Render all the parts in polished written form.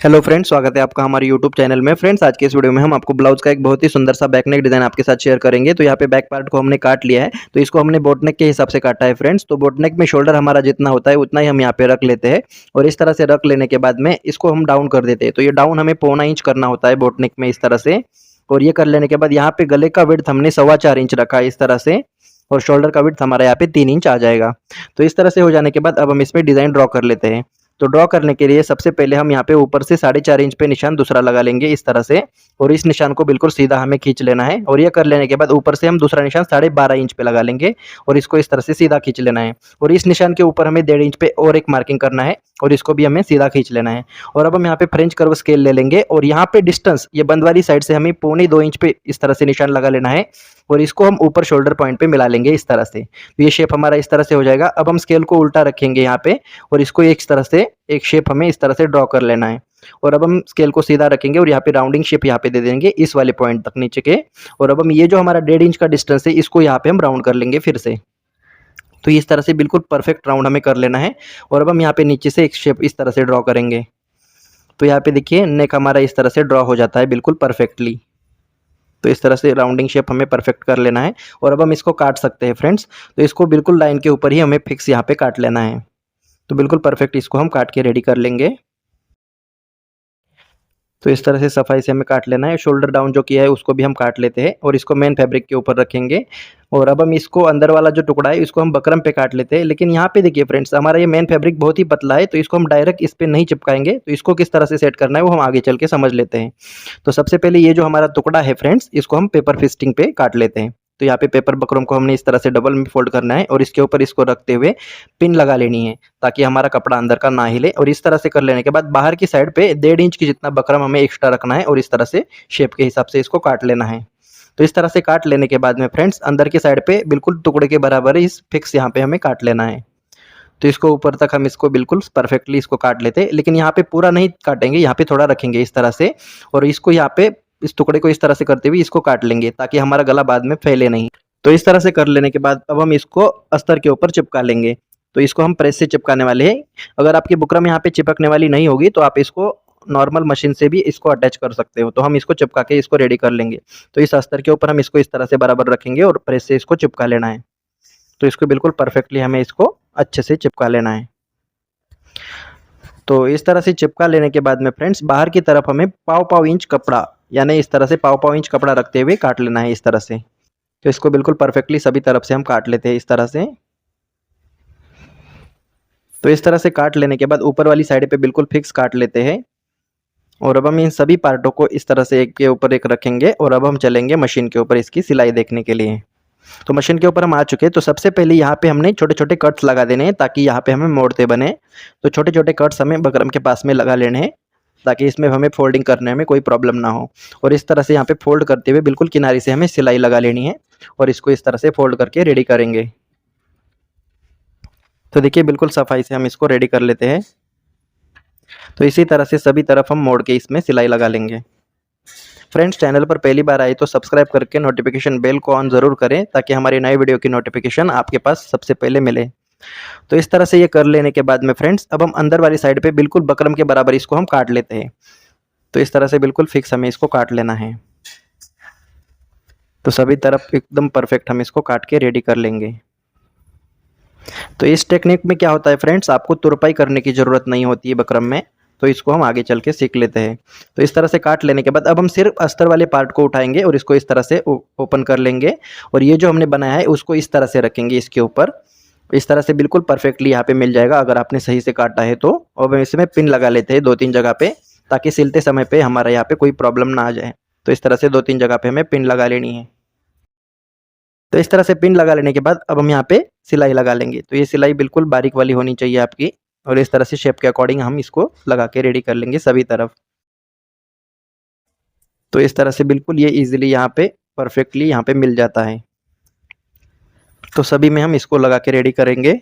Hello friends, स्वागत है आपका हमारे यूट्यूब चैनल में। फ्रेंड्स, आज के इस वीडियो में हम आपको ब्लाउज का एक बहुत ही सुंदर सा बैक नेक डिज़ाइन आपके साथ शेयर करेंगे। तो यहाँ पे बैक पार्ट को हमने काट लिया है, तो इसको हमने बोट नेक के हिसाब से काटा है फ्रेंड्स। तो बोट नेक में शोल्डर हमारा जितना होता है उतना ही हम यहाँ पे रख लेते हैं और इस तरह से रख लेने के बाद में इसको हम डाउन कर देते हैं। तो ये डाउन हमें 1.25 इंच करना होता है बोट नेक में इस तरह से। और ये कर लेने के बाद यहाँ पे गले का विड्थ हमने 4.25 इंच रखा है इस तरह से और शोल्डर का विड्थ हमारा यहाँ पे 3 इंच आ जाएगा। तो इस तरह से हो जाने के बाद अब हम इसमें डिज़ाइन ड्रॉ कर लेते हैं। तो ड्रॉ करने के लिए सबसे पहले हम यहाँ पे ऊपर से 4.5 इंच पे निशान दूसरा लगा लेंगे इस तरह से और इस निशान को बिल्कुल सीधा हमें खींच लेना है। और ये कर लेने के बाद ऊपर से हम दूसरा निशान 12.5 इंच पे लगा लेंगे और इसको इस तरह से सीधा खींच लेना है। और इस निशान के ऊपर हमें 1.5 इंच पे और एक मार्किंग करना है और इसको भी हमें सीधा खींच लेना है। और अब हम यहाँ पे फ्रेंच कर्व स्केल ले लेंगे और यहाँ पे डिस्टेंस ये बंद वाली साइड से हमें 1.25 इंच पे इस तरह से निशान लगा लेना है और इसको हम ऊपर शोल्डर पॉइंट पे मिला लेंगे इस तरह से। तो ये शेप हमारा इस तरह से हो जाएगा। अब हम स्केल को उल्टा रखेंगे यहाँ पे और इसको एक तरह से एक शेप हमें इस तरह से ड्रॉ कर लेना है। और अब हम स्केल को सीधा रखेंगे और यहाँ पे राउंडिंग शेप यहाँ पे दे देंगे इस वाले पॉइंट तक नीचे के। और अब हम ये जो हमारा 1.5 इंच का डिस्टेंस है इसको यहाँ पे हम राउंड कर लेंगे फिर से। तो इस तरह से बिल्कुल परफेक्ट राउंड हमें कर लेना है। और अब हम यहाँ पे नीचे से एक शेप इस तरह से ड्रॉ करेंगे। तो यहाँ पे देखिए नेक हमारा इस तरह से ड्रॉ हो जाता है बिल्कुल परफेक्टली। तो इस तरह से राउंडिंग शेप हमें परफेक्ट कर लेना है और अब हम इसको काट सकते हैं फ्रेंड्स। तो इसको बिल्कुल लाइन के ऊपर ही हमें फिक्स यहाँ पे काट लेना है। तो बिल्कुल परफेक्ट इसको हम काट के रेडी कर लेंगे। तो इस तरह से सफाई से हमें काट लेना है। शोल्डर डाउन जो किया है उसको भी हम काट लेते हैं और इसको मेन फैब्रिक के ऊपर रखेंगे। और अब हम इसको अंदर वाला जो टुकड़ा है इसको हम बकरम पे काट लेते हैं। लेकिन यहाँ पे देखिए फ्रेंड्स, हमारा ये मेन फैब्रिक बहुत ही पतला है तो इसको हम डायरेक्ट इस पे नहीं चिपकाएंगे। तो इसको किस तरह से सेट करना है वो हम आगे चल के समझ लेते हैं। तो सबसे पहले ये जो हमारा टुकड़ा है फ्रेंड्स, इसको हम पेपर फिस्टिंग पे काट लेते हैं। तो यहाँ पे पेपर बकरम को हमने इस तरह से डबल में फोल्ड करना है और इसके ऊपर इसको रखते हुए पिन लगा लेनी है ताकि हमारा कपड़ा अंदर का ना हिले। और इस तरह से कर लेने के बाद बाहर की साइड पे 1.5 इंच की जितना बकरम हमें एक्स्ट्रा रखना है और इस तरह से शेप के हिसाब से इसको काट लेना है। तो इस तरह से काट लेने के बाद में फ्रेंड्स अंदर की साइड पे बिल्कुल टुकड़े के बराबर इस फिक्स यहाँ पे हमें काट लेना है। तो इसको ऊपर तक हम इसको बिल्कुल परफेक्टली इसको काट लेते हैं, लेकिन यहाँ पे पूरा नहीं काटेंगे, यहाँ पे थोड़ा रखेंगे इस तरह से। और इसको यहाँ पे इस टुकड़े को इस तरह से करते हुए इसको काट लेंगे ताकि हमारा गला बाद में फैले नहीं। तो इस तरह से कर लेने के बाद अब हम इसको अस्तर के ऊपर चिपका लेंगे। तो इसको हम प्रेस से चिपकाने वाले हैं। अगर आपकी बुकरम यहाँ पे चिपकने वाली नहीं होगी तो आप इसको नॉर्मल मशीन से भी इसको अटैच कर सकते हो। तो हम इसको चिपका के इसको रेडी कर लेंगे। तो इस अस्तर के ऊपर हम इसको इस तरह से बराबर रखेंगे और प्रेस से इसको चिपका लेना है। तो इसको बिल्कुल परफेक्टली हमें इसको अच्छे से चिपका लेना है। तो इस तरह से चिपका लेने के बाद में फ्रेंड्स बाहर की तरफ हमें पाव पाव इंच कपड़ा, यानी इस तरह से पाव पाव इंच कपड़ा रखते हुए काट लेना है इस तरह से। तो इसको बिल्कुल परफेक्टली सभी तरफ से हम काट लेते हैं इस तरह से। तो इस तरह से काट लेने के बाद ऊपर वाली साइड पे बिल्कुल फिक्स काट लेते हैं। और अब हम इन सभी पार्टों को इस तरह से एक के ऊपर एक रखेंगे और अब हम चलेंगे मशीन के ऊपर इसकी सिलाई देखने के लिए। तो मशीन के ऊपर हम आ चुके हैं। तो सबसे पहले यहाँ पे हमने छोटे छोटे कट्स लगा देने हैं ताकि यहाँ पे हमें मोड़ते बने। तो छोटे छोटे कट्स हमें बकरम के पास में लगा लेने हैं ताकि इसमें हमें फोल्डिंग करने में कोई प्रॉब्लम ना हो। और इस तरह से यहाँ पे फोल्ड करते हुए बिल्कुल किनारे से हमें सिलाई लगा लेनी है और इसको इस तरह से फोल्ड करके रेडी करेंगे। तो देखिए बिल्कुल सफाई से हम इसको रेडी कर लेते हैं। तो इसी तरह से सभी तरफ हम मोड़ के इसमें सिलाई लगा लेंगे। फ्रेंड्स, चैनल पर पहली बार आए तो सब्सक्राइब करके नोटिफिकेशन बेल को ऑन ज़रूर करें ताकि हमारी नए वीडियो की नोटिफिकेशन आपके पास सबसे पहले मिले। तो इस तरह से ये कर लेने के बाद में फ्रेंड्स अब हम अंदर वाली साइड पे बिल्कुल बकरम के बराबर इसको हम काट लेते हैं। तो इस तरह से बिल्कुल फिक्स हमें इसको काट लेना है। तो सभी तरफ एकदम परफेक्ट हम इसको काट के रेडी कर लेंगे। तो इस टेक्निक में क्या होता है फ्रेंड्स, आपको तुरपाई करने की ज़रूरत नहीं होती है बकरम में। तो इसको हम आगे चल के सीख लेते हैं। तो इस तरह से काट लेने के बाद अब हम सिर्फ अस्तर वाले पार्ट को उठाएंगे और इसको इस तरह से ओपन कर लेंगे और ये जो हमने बनाया है उसको इस तरह से रखेंगे इसके ऊपर। इस तरह से बिल्कुल परफेक्टली यहाँ पे मिल जाएगा अगर आपने सही से काटा है तो। और हम इसमें पिन लगा लेते हैं 2-3 जगह पे ताकि सिलते समय पे हमारा यहाँ पे कोई प्रॉब्लम ना आ जाए। तो इस तरह से 2-3 जगह पे हमें पिन लगा लेनी है। तो इस तरह से पिन लगा लेने के बाद अब हम यहाँ पे सिलाई लगा लेंगे। तो ये सिलाई बिल्कुल बारीक वाली होनी चाहिए आपकी और इस तरह से शेप के अकॉर्डिंग हम इसको लगा के रेडी कर लेंगे सभी तरफ। तो इस तरह से बिल्कुल ये इजीली यहाँ पे परफेक्टली यहाँ पे मिल जाता है। तो सभी में हम इसको लगा के रेडी करेंगे।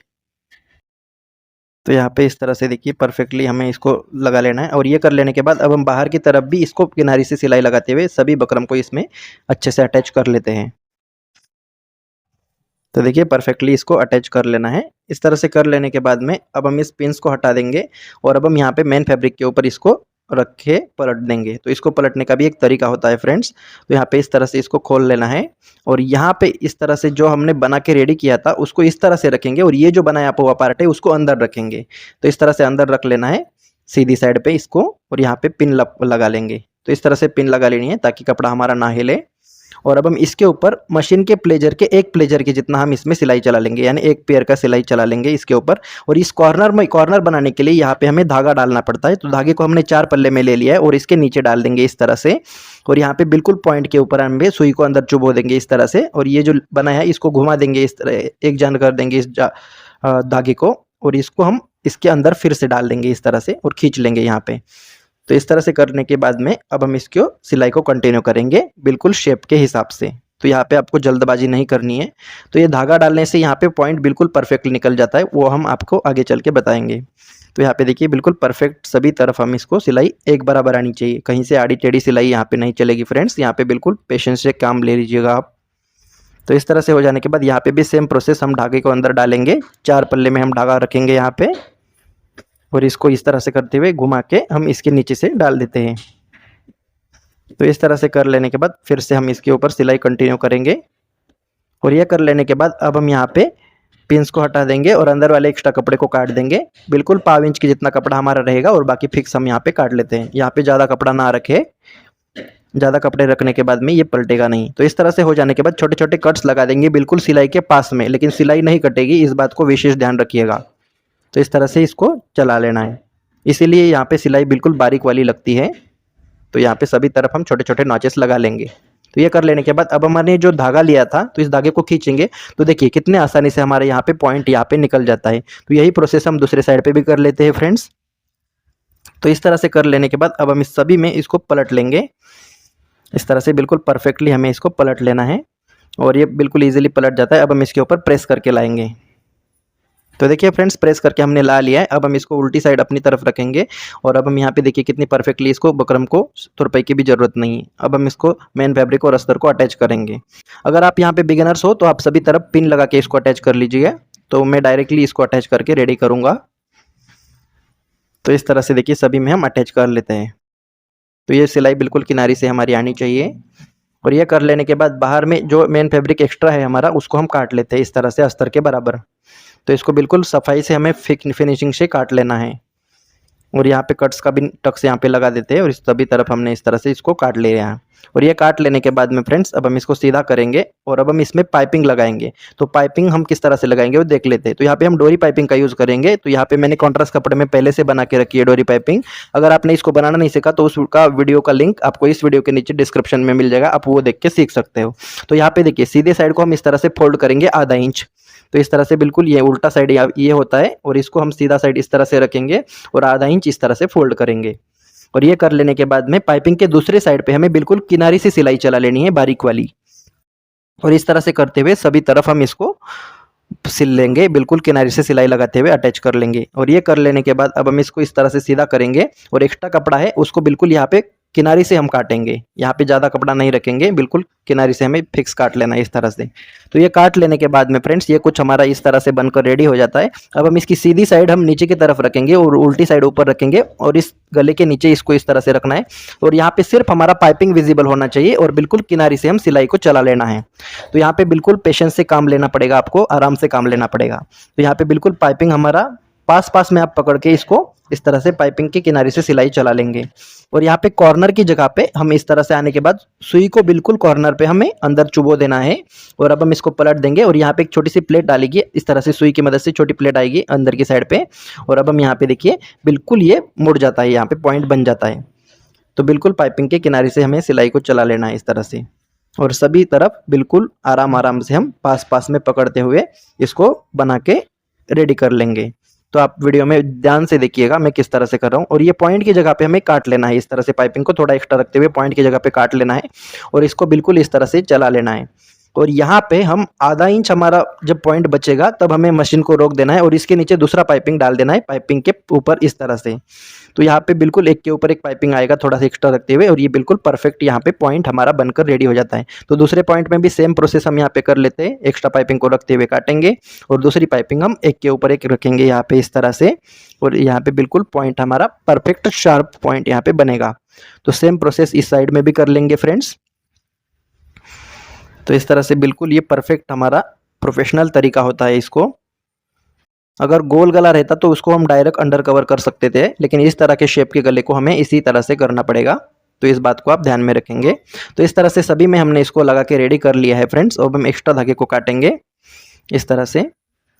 तो यहाँ पे इस तरह से देखिए परफेक्टली हमें इसको लगा लेना है। और ये कर लेने के बाद अब हम बाहर की तरफ भी इसको किनारी से सिलाई लगाते हुए सभी बकरम को इसमें अच्छे से अटैच कर लेते हैं। तो देखिए परफेक्टली इसको अटैच कर लेना है। इस तरह से कर लेने के बाद में अब हम इस पिन्स को हटा देंगे और अब हम यहाँ पे मेन फैब्रिक के ऊपर इसको रख के पलट देंगे। तो इसको पलटने का भी एक तरीका होता है फ्रेंड्स। तो यहाँ पे इस तरह से इसको खोल लेना है और यहाँ पे इस तरह से जो हमने बना के रेडी किया था उसको इस तरह से रखेंगे और ये जो बनाया हुआ पार्ट है उसको अंदर रखेंगे। तो इस तरह से अंदर रख लेना है सीधी साइड पे इसको और यहाँ पे पिन लगा लेंगे। तो इस तरह से पिन लगा लेनी है ताकि कपड़ा हमारा ना हिले। और अब हम इसके ऊपर मशीन के प्लेजर के एक प्लेजर के जितना हम इसमें सिलाई चला लेंगे, यानी एक पेयर का सिलाई चला लेंगे इसके ऊपर। और इस कॉर्नर बनाने के लिए यहाँ पे हमें धागा डालना पड़ता है। तो धागे को हमने 4 पल्ले में ले लिया है और इसके नीचे डाल देंगे इस तरह से। और यहाँ पे बिल्कुल पॉइंट के ऊपर हम सुई को अंदर चुभो देंगे इस तरह से। और ये जो बना है इसको घुमा देंगे इस तरह, एक जान कर देंगे इस धागे को और इसको हम इसके अंदर फिर से डाल देंगे इस तरह से और खींच लेंगे यहाँ पे। तो इस तरह से करने के बाद में अब हम इसको सिलाई को कंटिन्यू करेंगे बिल्कुल शेप के हिसाब से। तो यहाँ पे आपको जल्दबाजी नहीं करनी है। तो ये धागा डालने से यहाँ पे पॉइंट बिल्कुल परफेक्टली निकल जाता है, वो हम आपको आगे चल के बताएंगे। तो यहाँ पे देखिए बिल्कुल परफेक्ट सभी तरफ हम इसको सिलाई एक बराबर आनी चाहिए, कहीं से आड़ी टेढ़ी सिलाई यहाँ पे नहीं चलेगी फ्रेंड्स। यहाँ पे बिल्कुल पेशेंस से काम ले लीजिएगा आप। तो इस तरह से हो जाने के बाद यहाँ पे भी सेम प्रोसेस, हम धागे को अंदर डालेंगे, 4 पल्ले में हम धागा रखेंगे यहाँ पे और इसको इस तरह से करते हुए घुमा के हम इसके नीचे से डाल देते हैं। तो इस तरह से कर लेने के बाद फिर से हम इसके ऊपर सिलाई कंटिन्यू करेंगे। और ये कर लेने के बाद अब हम यहाँ पे पिंस को हटा देंगे और अंदर वाले एक्स्ट्रा कपड़े को काट देंगे। बिल्कुल 1/2 इंच की जितना कपड़ा हमारा रहेगा और बाकी फिक्स हम यहाँ पे काट लेते हैं। यहाँ पे ज़्यादा कपड़ा ना रखे, ज़्यादा कपड़े रखने के बाद में ये पलटेगा नहीं। तो इस तरह से हो जाने के बाद छोटे छोटे कट्स लगा देंगे बिल्कुल सिलाई के पास में, लेकिन सिलाई नहीं कटेगी, इस बात को विशेष ध्यान रखिएगा। तो इस तरह से इसको चला लेना है, इसीलिए यहाँ पे सिलाई बिल्कुल बारीक वाली लगती है। तो यहाँ पे सभी तरफ हम छोटे छोटे नॉचेस लगा लेंगे। तो ये कर लेने के बाद अब हमने जो धागा लिया था तो इस धागे को खींचेंगे। तो देखिए कितने आसानी से हमारे यहाँ पे पॉइंट यहाँ पे निकल जाता है। तो यही प्रोसेस हम दूसरे साइड पे भी कर लेते हैं फ्रेंड्स। तो इस तरह से कर लेने के बाद अब हम इस सभी में इसको पलट लेंगे। इस तरह से बिल्कुल परफेक्टली हमें इसको पलट लेना है और ये बिल्कुल ईजिली पलट जाता है। अब हम इसके ऊपर प्रेस करके लाएंगे। तो देखिए फ्रेंड्स प्रेस करके हमने ला लिया है। अब हम इसको उल्टी साइड अपनी तरफ रखेंगे और अब हम यहाँ पे देखिए कितनी परफेक्टली इसको बकरम को तुरपाई की भी ज़रूरत नहीं है। अब हम इसको मेन फैब्रिक और अस्तर को अटैच करेंगे। अगर आप यहाँ पे बिगिनर्स हो तो आप सभी तरफ पिन लगा के इसको अटैच कर लीजिए। तो मैं डायरेक्टली इसको अटैच करके रेडी करूँगा। तो इस तरह से देखिए सभी में हम अटैच कर लेते हैं। तो ये सिलाई बिल्कुल किनारी से हमारी आनी चाहिए। और ये कर लेने के बाद बाहर में जो मेन फैब्रिक एक्स्ट्रा है हमारा उसको हम काट लेते हैं इस तरह से अस्तर के बराबर। तो इसको बिल्कुल सफाई से हमें फिनिशिंग से काट लेना है। और यहाँ पे कट्स का भी टक्स यहाँ पे लगा देते हैं और इस सभी तरफ हमने इस तरह से इसको काट ले रहे हैं। और ये काट लेने के बाद में फ्रेंड्स अब हम इसको सीधा करेंगे और अब हम इसमें पाइपिंग लगाएंगे। तो पाइपिंग हम किस तरह से लगाएंगे वो देख लेते हैं। तो यहाँ पे हम डोरी पाइपिंग का यूज़ करेंगे। तो यहाँ पे मैंने कॉन्ट्रास्ट कपड़े में पहले से बना के रखी है डोरी पाइपिंग। अगर आपने इसको बनाना नहीं सीखा तो उसका वीडियो का लिंक आपको इस वीडियो के नीचे डिस्क्रिप्शन में मिल जाएगा, आप वो देख के सीख सकते हो। तो यहाँ पे देखिए सीधे साइड को हम इस तरह से फोल्ड करेंगे ½ इंच। तो इस तरह से बिल्कुल ये उल्टा साइड ये होता है और इसको हम सीधा साइड इस तरह से रखेंगे और ½ इंच इस तरह से फोल्ड करेंगे। और ये कर लेने के बाद में पाइपिंग के दूसरे साइड पे हमें बिल्कुल किनारी से सिलाई चला लेनी है बारीक वाली। और इस तरह से करते हुए सभी तरफ हम इसको सिल लेंगे, बिल्कुल किनारे से सिलाई लगाते हुए अटैच कर लेंगे। और ये कर लेने के बाद अब हम इसको इस तरह से सीधा करेंगे और एक्स्ट्रा कपड़ा है उसको बिल्कुल यहाँ पे किनारी से हम काटेंगे। यहाँ पे ज़्यादा कपड़ा नहीं रखेंगे, बिल्कुल किनारी से हमें फिक्स काट लेना है इस तरह से। तो ये काट लेने के बाद में फ्रेंड्स ये कुछ हमारा इस तरह से बनकर रेडी हो जाता है। अब हम इसकी सीधी साइड हम नीचे की तरफ रखेंगे और उल्टी साइड ऊपर रखेंगे और इस गले के नीचे इसको इस तरह से रखना है। और यहाँ पे सिर्फ हमारा पाइपिंग विजिबल होना चाहिए और बिल्कुल किनारी से हम सिलाई को चला लेना है। तो यहाँ पे बिल्कुल पेशेंस से काम लेना पड़ेगा, आपको आराम से काम लेना पड़ेगा। तो यहाँ पे बिल्कुल पाइपिंग हमारा पास में आप पकड़ के इसको इस तरह से पाइपिंग के किनारे से सिलाई चला लेंगे। और यहाँ पे कॉर्नर की जगह पे हम इस तरह से आने के बाद सुई को बिल्कुल कॉर्नर पे हमें अंदर चुबो देना है। और अब हम इसको पलट देंगे और यहाँ पे एक छोटी सी प्लेट डालेगी, इस तरह से सुई की मदद से छोटी प्लेट आएगी अंदर की साइड पे। और अब हम यहाँ पे देखिए बिल्कुल ये मुड़ जाता है, यहाँ पे पॉइंट बन जाता है। तो बिल्कुल पाइपिंग के किनारे से हमें सिलाई को चला लेना है इस तरह से। और सभी तरफ बिल्कुल आराम से हम पास में पकड़ते हुए इसको बना के रेडी कर लेंगे। तो आप वीडियो में ध्यान से देखिएगा मैं किस तरह से कर रहा हूँ। और ये पॉइंट की जगह पे हमें काट लेना है इस तरह से, पाइपिंग को थोड़ा एक्स्ट्रा रखते हुए पॉइंट की जगह पे काट लेना है और इसको बिल्कुल इस तरह से चला लेना है। और यहाँ पे हम आधा इंच हमारा जब पॉइंट बचेगा तब हमें मशीन को रोक देना है और इसके नीचे दूसरा पाइपिंग डाल देना है पाइपिंग के ऊपर इस तरह से। तो यहाँ पे बिल्कुल एक के ऊपर एक पाइपिंग आएगा थोड़ा सा एक्स्ट्रा रखते हुए और ये बिल्कुल परफेक्ट यहाँ पे पॉइंट हमारा बनकर रेडी हो जाता है। तो दूसरे पॉइंट में भी सेम प्रोसेस हम यहाँ पे कर लेते हैं, एक्स्ट्रा पाइपिंग को रखते हुए काटेंगे और दूसरी पाइपिंग हम एक के ऊपर एक रखेंगे यहाँ पे इस तरह से और यहाँ पे बिल्कुल पॉइंट हमारा परफेक्ट शार्प पॉइंट यहाँ पे बनेगा। तो सेम प्रोसेस इस साइड में भी कर लेंगे फ्रेंड्स। तो इस तरह से बिल्कुल ये परफेक्ट हमारा प्रोफेशनल तरीका होता है। इसको अगर गोल गला रहता तो उसको हम डायरेक्ट अंडर कवर कर सकते थे, लेकिन इस तरह के शेप के गले को हमें इसी तरह से करना पड़ेगा। तो इस बात को आप ध्यान में रखेंगे। तो इस तरह से सभी में हमने इसको लगा के रेडी कर लिया है फ्रेंड्स। अब हम एक्स्ट्रा धागे को काटेंगे इस तरह से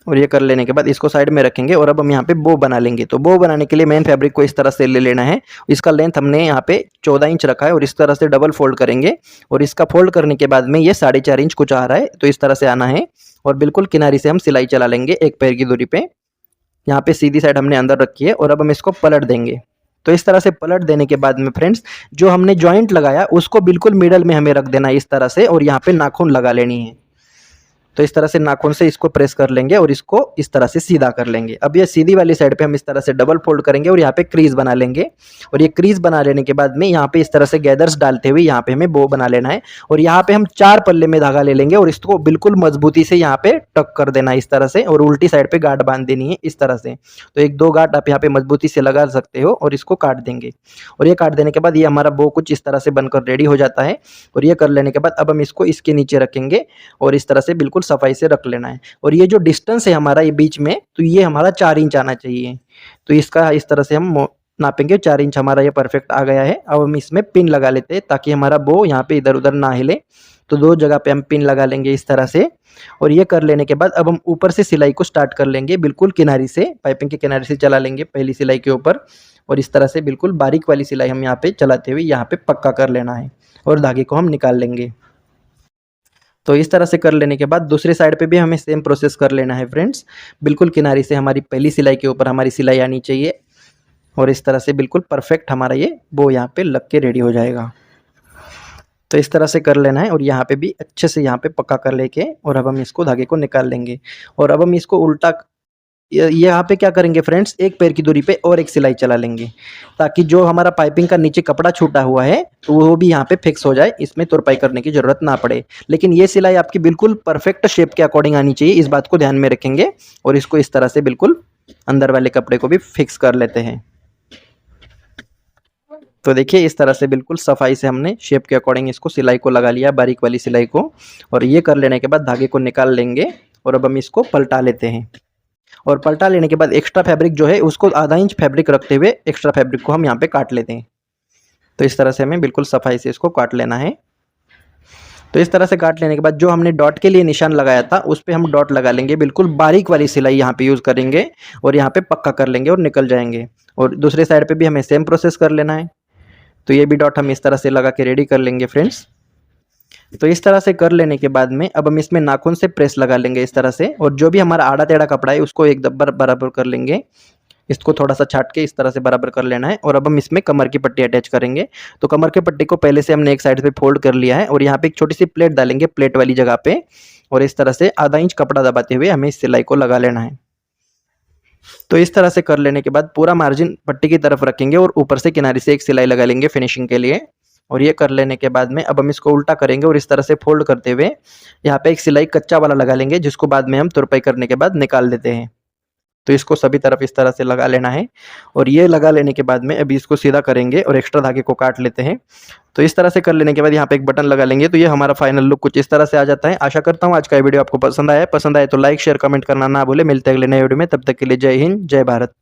और ये कर लेने के बाद इसको साइड में रखेंगे और अब हम यहाँ पे बो बना लेंगे। तो बो बनाने के लिए मेन फैब्रिक को इस तरह से ले लेना है। इसका लेंथ हमने यहाँ पे 14 इंच रखा है और इस तरह से डबल फोल्ड करेंगे और इसका फोल्ड करने के बाद में ये 4.5 इंच कुछ आ रहा है। तो इस तरह से आना है और बिल्कुल किनारी से हम सिलाई चला लेंगे एक पैर की दूरी पे। यहाँ पे सीधी साइड हमने अंदर रखी है और अब हम इसको पलट देंगे। तो इस तरह से पलट देने के बाद में फ्रेंड्स जो हमने जॉइंट लगाया उसको बिल्कुल मिडल में हमें रख देना है इस तरह से और यहाँ पे नाखून लगा लेनी है। तो इस तरह से नाखून से इसको प्रेस कर लेंगे और इसको इस तरह से सीधा कर लेंगे। अब ये सीधी वाली साइड पे हम इस तरह से डबल फोल्ड करेंगे और यहाँ पे क्रीज बना लेंगे और ये क्रीज बना लेने के बाद में यहाँ पे इस तरह से गैदर्स डालते हुए यहाँ पे हमें बो बना लेना है और यहाँ पे हम 4 पल्ले में धागा ले लेंगे और इसको बिल्कुल मजबूती से यहाँ पे टक कर देना है इस तरह से और उल्टी साइड पे गांठ बांध देनी है इस तरह से। तो 1-2 गांठ आप यहाँ पे मजबूती से लगा सकते हो और इसको काट देंगे और ये काट देने के बाद ये हमारा बो कुछ इस तरह से बनकर रेडी हो जाता है। और ये कर लेने के बाद अब हम इसको इसके नीचे रखेंगे और इस तरह से बिल्कुल सफाई से रख लेना है। और ये जो डिस्टेंस है हमारा ये बीच में, तो ये हमारा 4 इंच आना चाहिए। तो इसका इस तरह से हम नापेंगे 4 इंच हमारा ये परफेक्ट आ गया है। अब हम इसमें पिन लगा लेते हैं ताकि हमारा बो यहाँ पे इधर उधर ना हिले। तो 2 जगह पे हम पिन लगा लेंगे इस तरह से और ये कर लेने के बाद अब हम ऊपर से सिलाई को स्टार्ट कर लेंगे। बिल्कुल किनारी से पाइपिंग के किनारे से चला लेंगे पहली सिलाई के ऊपर और इस तरह से बिल्कुल बारीक वाली सिलाई हम यहाँ पे चलाते हुए यहाँ पे पक्का कर लेना है और धागे को हम निकाल लेंगे। तो इस तरह से कर लेने के बाद दूसरी साइड पे भी हमें सेम प्रोसेस कर लेना है फ्रेंड्स। बिल्कुल किनारी से हमारी पहली सिलाई के ऊपर हमारी सिलाई आनी चाहिए और इस तरह से बिल्कुल परफेक्ट हमारा ये बो यहाँ पे लग के रेडी हो जाएगा। तो इस तरह से कर लेना है और यहाँ पे भी अच्छे से यहाँ पे पक्का कर लेके और अब हम इसको धागे को निकाल लेंगे और अब हम इसको उल्टा यहाँ पे क्या करेंगे फ्रेंड्स, एक पैर की दूरी पे और एक सिलाई चला लेंगे ताकि जो हमारा पाइपिंग का नीचे कपड़ा छूटा हुआ है तो वो भी यहाँ पे फिक्स हो जाए, इसमें तुरपाई करने की जरूरत ना पड़े। लेकिन ये सिलाई आपकी बिल्कुल परफेक्ट शेप के अकॉर्डिंग आनी चाहिए, इस बात को ध्यान में रखेंगे और इसको इस तरह से बिल्कुल अंदर वाले कपड़े को भी फिक्स कर लेते हैं। तो देखिए इस तरह से बिल्कुल सफाई से हमने शेप के अकॉर्डिंग इसको सिलाई को लगा लिया, बारीक वाली सिलाई को। और ये कर लेने के बाद धागे को निकाल लेंगे और अब हम इसको पलटा लेते हैं और पलटा लेने के बाद एक्स्ट्रा फैब्रिक जो है उसको आधा इंच फैब्रिक रखते हुए एक्स्ट्रा फैब्रिक को हम यहाँ पे काट लेते हैं। तो इस तरह से हमें बिल्कुल सफाई से इसको काट लेना है। तो इस तरह से काट लेने के बाद जो हमने डॉट के लिए निशान लगाया था उस पर हम डॉट लगा लेंगे, बिल्कुल बारीक वाली सिलाई यहाँ पे यूज़ करेंगे और यहाँ पे पक्का कर लेंगे और निकल जाएंगे। और दूसरे साइड पे भी हमें सेम प्रोसेस कर लेना है। तो ये भी डॉट हम इस तरह से लगा के रेडी कर लेंगे फ्रेंड्स। तो इस तरह से कर लेने के बाद में अब हम इसमें नाखून से प्रेस लगा लेंगे इस तरह से और जो भी हमारा आड़ा टेढ़ा कपड़ा है उसको एक बराबर कर लेंगे। इसको थोड़ा सा छाट के इस तरह से बराबर कर लेना है और अब हम इसमें कमर की पट्टी अटैच करेंगे। तो कमर की पट्टी को पहले से हमने एक साइड पे फोल्ड कर लिया है और यहाँ पे एक छोटी सी प्लेट डालेंगे प्लेट वाली जगह पे और इस तरह से आधा इंच कपड़ा दबाते हुए हमें इस सिलाई को लगा लेना है। तो इस तरह से कर लेने के बाद पूरा मार्जिन पट्टी की तरफ रखेंगे और ऊपर से किनारे से एक सिलाई लगा लेंगे फिनिशिंग के लिए। और ये कर लेने के बाद में अब हम इसको उल्टा करेंगे और इस तरह से फोल्ड करते हुए यहाँ पे एक सिलाई कच्चा वाला लगा लेंगे जिसको बाद में हम तुरपाई करने के बाद निकाल देते हैं। तो इसको सभी तरफ इस तरह से लगा लेना है और ये लगा लेने के बाद में अभी इसको सीधा करेंगे और एक्स्ट्रा धागे को काट लेते हैं। तो इस तरह से कर लेने के बाद यहाँ पे एक बटन लगा लेंगे। तो ये हमारा फाइनल लुक कुछ इस तरह से आ जाता है। आशा करता हूँ आज का वीडियो आपको पसंद आया तो लाइक शेयर कमेंट करना ना भूले। मिलते हैं अगले नए वीडियो में, तब तक के लिए जय हिंद जय भारत।